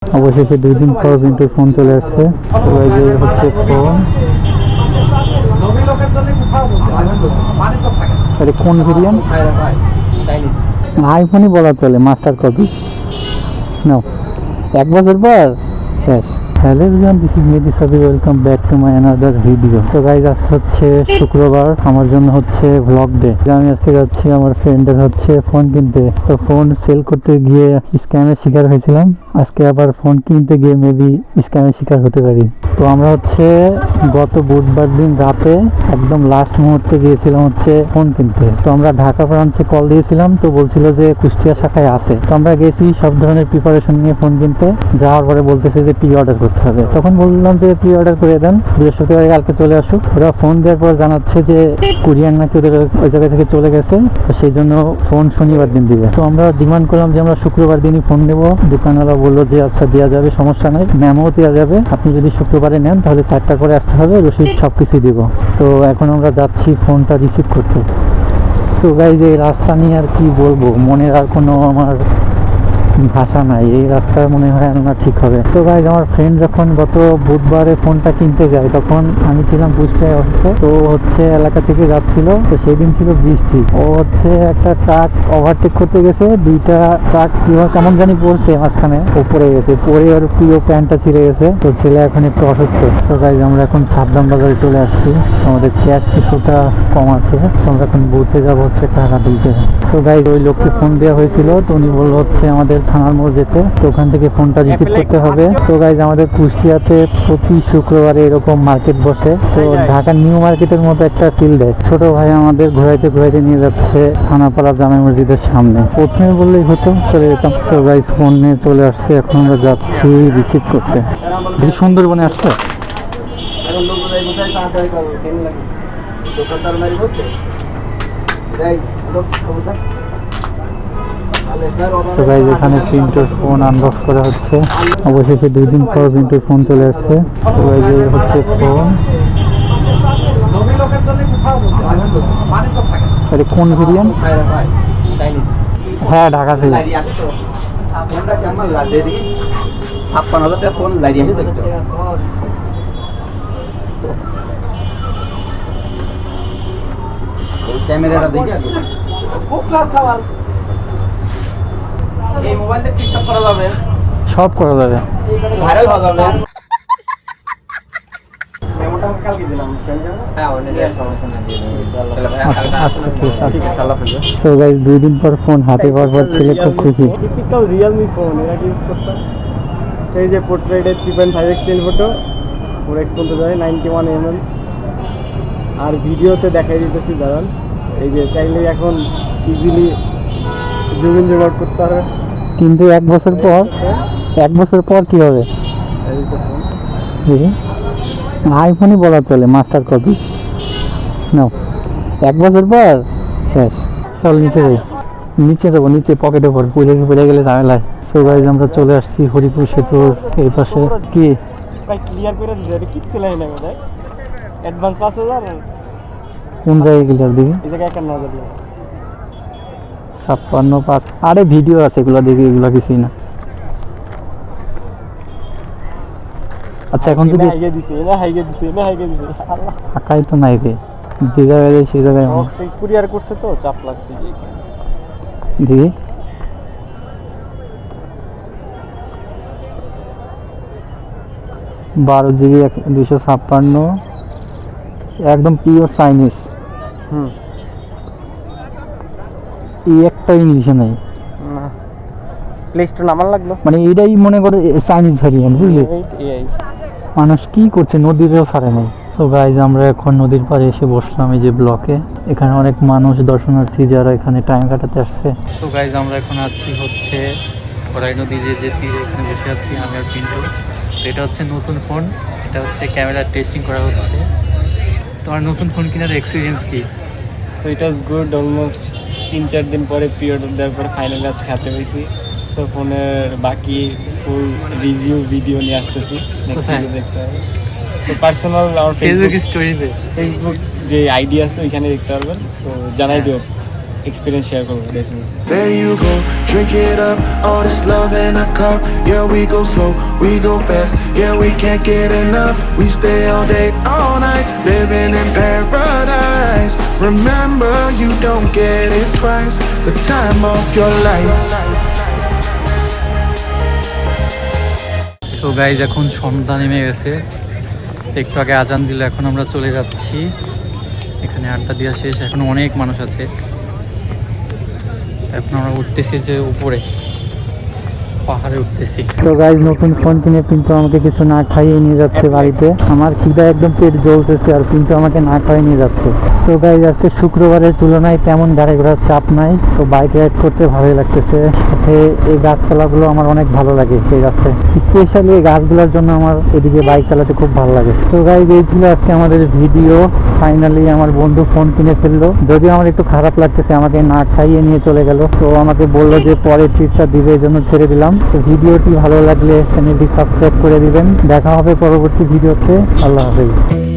অবশেষে 2 দিন পর বিন্টুর ফোন চলে আসছে। সবাই যে হচ্ছে ফোন, আরে কোন ভেরিয়েন্ট? আইফোনই বলা চলে, মাস্টার কপি। নাও, 1 বছর পর শেষ। Hello everyone, this is Mehdi Sabir, welcome back to my another video. So guys, আজকে হচ্ছে শুক্রবার, আমার জন্য হচ্ছে ভ্লগ ডে। আমি আজকে যাচ্ছি আমার ফ্রেন্ডের হচ্ছে ফোন কিনতে। তো ফোন সেল করতে গিয়ে স্ক্যামের শিকার হয়েছিলাম, আজকে আবার ফোন কিনতে গিয়ে মেবি স্ক্যামের শিকার হতে পারি। তো আমরা হচ্ছে গত বুধবার দিন রাতে একদম লাস্ট মুহূর্তে গিয়েছিলাম হচ্ছে ফোন কিনতে। তো আমরা ঢাকা ব্রাঞ্চে কল দিয়েছিলাম, তো বলছিল যে কুষ্টিয়া শাখায় আছে। তো আমরা গেছি সব ধরনের প্রিপারেশন নিয়ে ফোন কিনতে। যাওয়ার পরে বলতেছে যে প্রি অর্ডার করতে হবে। তখন বললাম যে প্রি অর্ডার করে দেন, বৃহস্পতিবার কালকে চলে আসুক। ওরা ফোন দেওয়ার পর জানাচ্ছে যে কুরিয়ার নাকি ওদের ওই জায়গা থেকে চলে গেছে, তো সেই জন্য ফোন শনিবার দিন দিবে। তো আমরা ডিমান্ড করলাম যে আমরা শুক্রবার দিনই ফোন নেবো। দোকানওয়ালা বললো যে আচ্ছা দেওয়া যাবে, সমস্যা নাই, মেমো দেওয়া যাবে, আপনি যদি শুক্রবারে নেন তাহলে 4টা করে আসতে হবে, রসিদ সব কিছুই দিব। তো এখন আমরা যাচ্ছি ফোনটা রিসিভ করতে। সো গাইজ, এই রাস্তা নিয়ে আর কি বলবো, মনের আর কোনো আমার ভাষা নাই। এই রাস্তা মনে হয় না ঠিক হবে। তো গাইজ, আমার ফ্রেন্ড যখন গত বুধবারে ফোনটা কিনতে যায়, তখন আমি ছিলাম কুষ্টিয়া অফিসে। তো হচ্ছে এলাকা থেকে যাচ্ছিল, তো সেই দিন ছিল বৃষ্টি। ও হচ্ছে একটা ট্রাক ওভারটেক করতে গেছে, 2টা ট্রাক কেমন জানি পড়ছে মাঝখানে, ও পড়ে গেছে, পরে ওর প্রিয় প্যান্টটা ছিঁড়ে গেছে। তো ছেলে এখন একটু অসুস্থ। তো গাইজ, আমরা এখন সাবধান বাজারে চলে আসছি, আমাদের ক্যাশ কিছুটা কম আছে। তো আমরা এখন বুথে যাবো হচ্ছে টাকা দিতে। তো গাইজ, ওই লোককে ফোন দেওয়া হয়েছিল, তো উনি বললো হচ্ছে আমাদের থানার মোড় যেতে, তো ওখান থেকে ফোনটা রিসিভ করতে হবে। তো গাইজ, আমাদের কুষ্টিয়াতে প্রতি শুক্রবারে এরকম মার্কেট বসে, তো ঢাকার নিউ মার্কেটের মতো একটা ফিল দেয়। ছোট ভাই আমাদের ঘোরাইতে ঘোরাইতে নিয়ে যাচ্ছে থানাপাড়া জামে মসজিদের সামনে। প্রথমে বললেই হতো, চলে যেতাম। তো গাইজ, ফোন নিয়ে চলে আসছে, এখন আমরা যাচ্ছি রিসিভ করতে। বেশ সুন্দরবনে আসছে। তো গাইজ, এখানে প্রিন্টের ফোন আনবক্স করা হচ্ছে। অবশেষে 2 দিন পর প্রিন্টের ফোন চলে আসছে। তো গাইজ, এই হচ্ছে ফোন। আরে কোন ভেরিয়েন্ট? হ্যাঁ, ঢাকা থেকে। 56,000 টাকা ফোন লাগিয়ে দেখছো, ক্যামেরাটা দেখে খুব ক্লাস সওয়াল। এই মোবাইল দিয়ে টিকটক করা যাবে, সব করা যাবে, ভাইরাল হওয়া যাবে। মেমোটা কালকে দিলাম ফ্রেন্ডে। হ্যাঁ, ওখানে সমস্যা নাই, দিয়ে দেব। সো গাইজ, 2 দিন পর ফোন হাতে পাওয়ার পর ছেলে খুব খুশি। টিপিক্যাল রিয়েলমি ফোন এর আগে ইউজ করতাম। সেই যে পোর্ট্রেটের 3.5x টেলিফটো 4x পর্যন্ত যায়, 91 mm। আর ভিডিওতে দেখাই দিতেছি, দাঁড়ান, এই যে চাইলে এখন easily zoom in zoom out করতে পারবে। কিন্তু 1 বছর পর, 1 বছর পর কি হবে? এই তো ফোন আইফোনই বলা চলে, মাস্টার কপি। নাও, 1 বছর পর শেষ। চল নিচে যাই, নিচে যাবো, নিচে পকেটে পড়ে গেলে ঝামেলায়। সো গাইজ, আমরা চলে আসছি হরিপুর সেতুর এই পাশে। কি ভাই ক্লিয়ার করে দিতে, এটা কিচ্ছু লাগে না ভাই। অ্যাডভান্স 5,000, কোন জায়গায় গেলার দিকে? এই জায়গায় 51,000 লাগে। 56.5। আরে ভিডিও আছে, এগুলো দেখি, এগুলো কিছুই না। আচ্ছা, এখন যদি হাইগে দিছে, না হাইগে দিছে, না হাইগে দিছে, আল্লাহ আকাই তো নাই রে, যে জায়গায় যাই সেই জায়গায় বক্সে কুরিয়ার করছে তো চাপ লাগছে। দেখি। বারো জিবি 256, একদম পিওর চাইনিজ। এই একটা ইংলিশে নাই, না প্লে স্টোর নামান লাগলো, মানে এটাই মনে করে চাইনিজ ভ্যারিয়েন্ট, বুঝলি? এই মানুষ কি করছে, নদীরও ছাড়ে নাই। তো গাইজ, আমরা এখন নদীর পাড়ে এসে বসলাম, এই যে ব্লকে। এখানে অনেক মানুষ দর্শনার্থী যারা এখানে টাইম কাটাতে আসছে। সো গাইজ, আমরা এখন আছি হচ্ছে খরাই নদীর যে তীরে, এখানে বসে আছি আমি আর পিন্টু। তো এটা হচ্ছে নতুন ফোন, এটা হচ্ছে ক্যামেরা টেস্টিং করা হচ্ছে। তোমার নতুন ফোন কেনার এক্সপিরিয়েন্স কি? So it was good. Almost 3-4 দিন পরে প্রি অর্ডার দেওয়ার পরে ফাইনালি আজ খাতে পেয়েছি। সো ফোনের বাকি ফুল রিভিউ ভিডিও নিয়ে আসতেছি, নেক্সট দেখতে হবে। সো পার্সোনাল আমার ফেসবুক স্টোরিতে, ফেসবুক যে আইডি আছে ওইখানে দেখতে পারবেন। সো জানাই দিও এক্সপিরিয়েন্স শেয়ার করবো দেখুন। There you go, drink it up, all this love in a cup. Yeah, we go slow, we go fast. Yeah, we can't get enough. We stay all day, all night, living in paradise. Remember, you don't get it twice. The time of your life. So guys এখন সন্ধ্যা নেমে গেছে, একটু আগে আজান দিলে এখন আমরা চলে যাচ্ছি। এখানে আড্ডা দেওয়া শেষ, এখন অনেক মানুষ আছে। এখন আমরা উঠতেছি যে উপরে পাহাড়ে উঠতেছি। সো গাইজ নতুন ফোন কিনে কিন্তু আমাকে কিছু না খাইয়ে নিয়ে যাচ্ছে বাড়িতে। আমার খিদা একদম পেট জ্বলতেছে আর কিন্তু আমাকে না খাইয়ে নিয়ে যাচ্ছে। সো গাইজ আজকে শুক্রবারের তুলনায় তেমন গাড়ি ঘোড়ার চাপ নাই, তো বাইক রাইড করতে ভালোই লাগতেছে। সাথে এই গাছপালাগুলো আমার অনেক ভালো লাগে এই রাস্তায়, স্পেশালি এই গাছগুলোর জন্য আমার এদিকে বাইক চালাতে খুব ভালো লাগে। সো গাইজ এই ছিল আজকে আমাদের ভিডিও। ফাইনালি আমার বন্ধু ফোন কিনে ফেললো, যদিও আমার একটু খারাপ লাগতেছে, আমাকে না খাইয়ে নিয়ে চলে গেল। তো আমাকে বললো যে পরে ট্রিপটা দিবে, এই জন্য ছেড়ে দিলাম। তো ভিডিওটি ভালো লাগলে চ্যানেলটি সাবস্ক্রাইব করে দিবেন। দেখা হবে পরবর্তী ভিডিওতে। আল্লাহ হাফেজ।